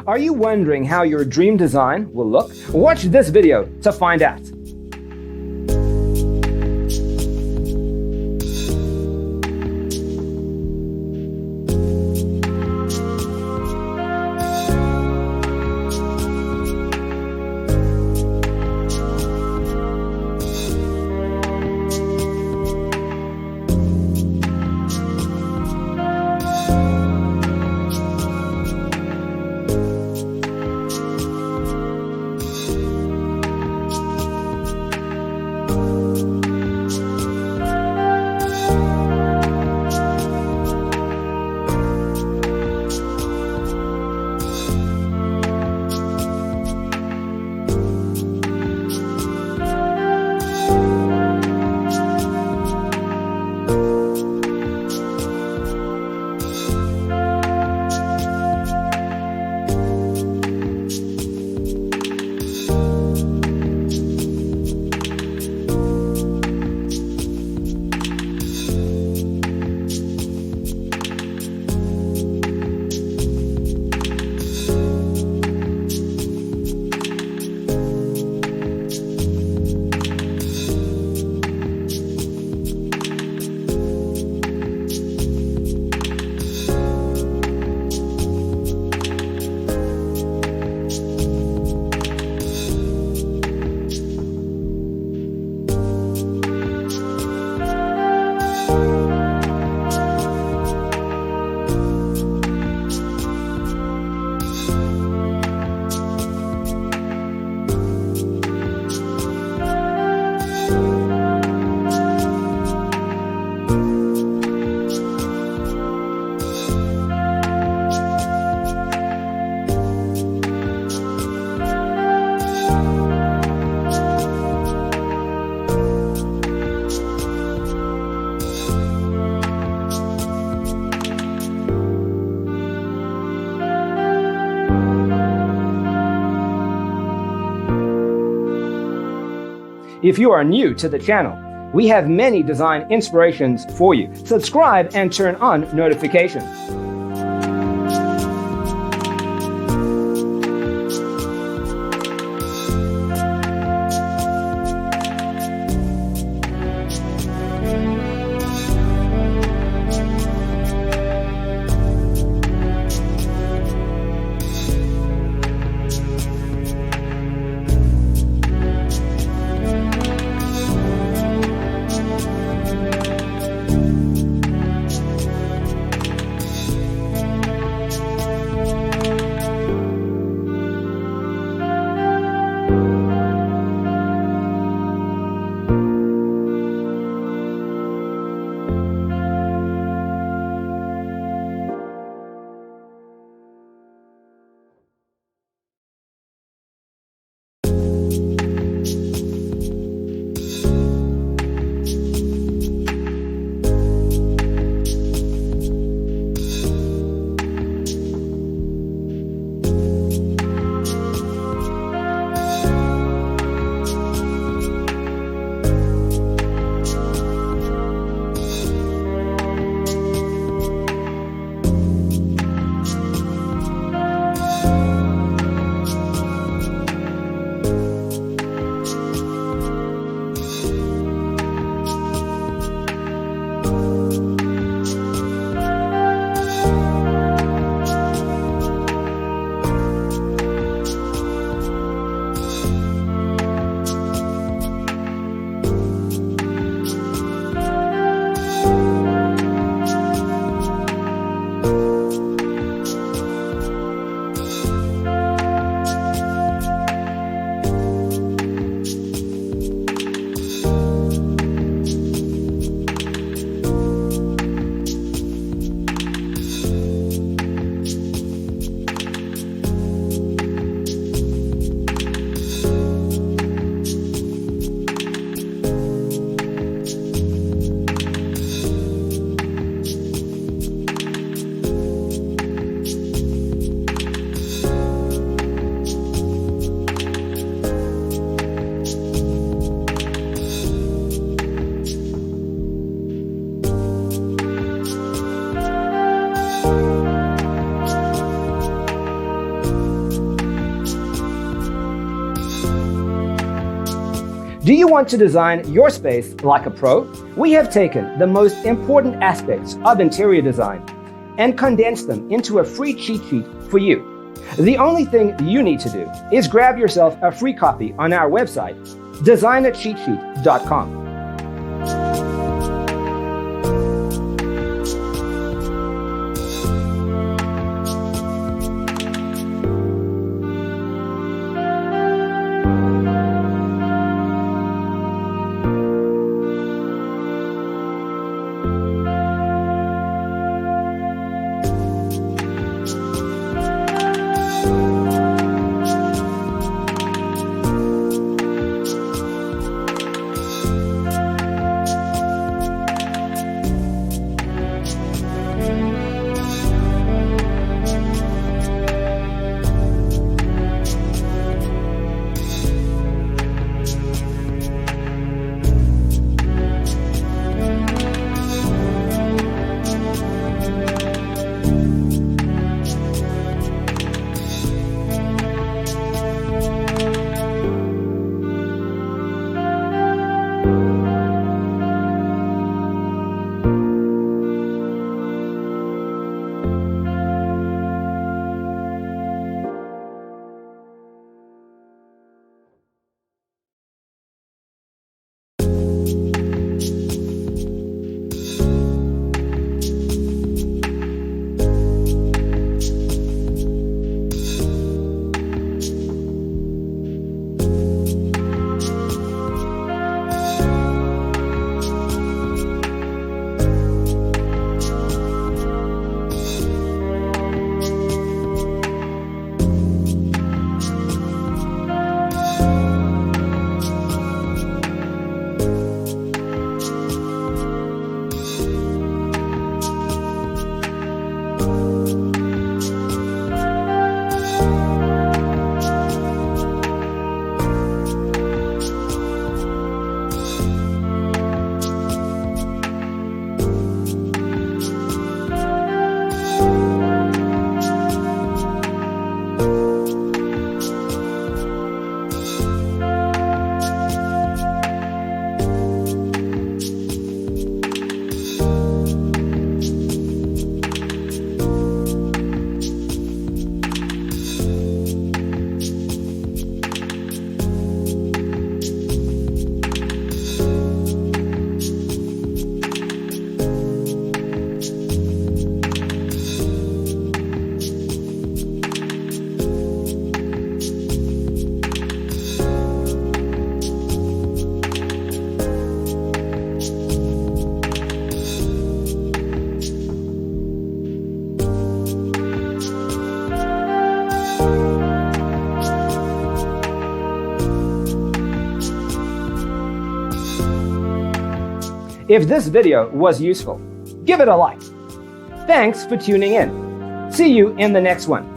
Are you wondering how your dream design will look? Watch this video to find out. If you are new to the channel, we have many design inspirations for you. Subscribe and turn on notifications. Do you want to design your space like a pro? We have taken the most important aspects of interior design and condensed them into a free cheat sheet for you. The only thing you need to do is grab yourself a free copy on our website, designercheatsheet.com. If this video was useful, give it a like. Thanks for tuning in. See you in the next one.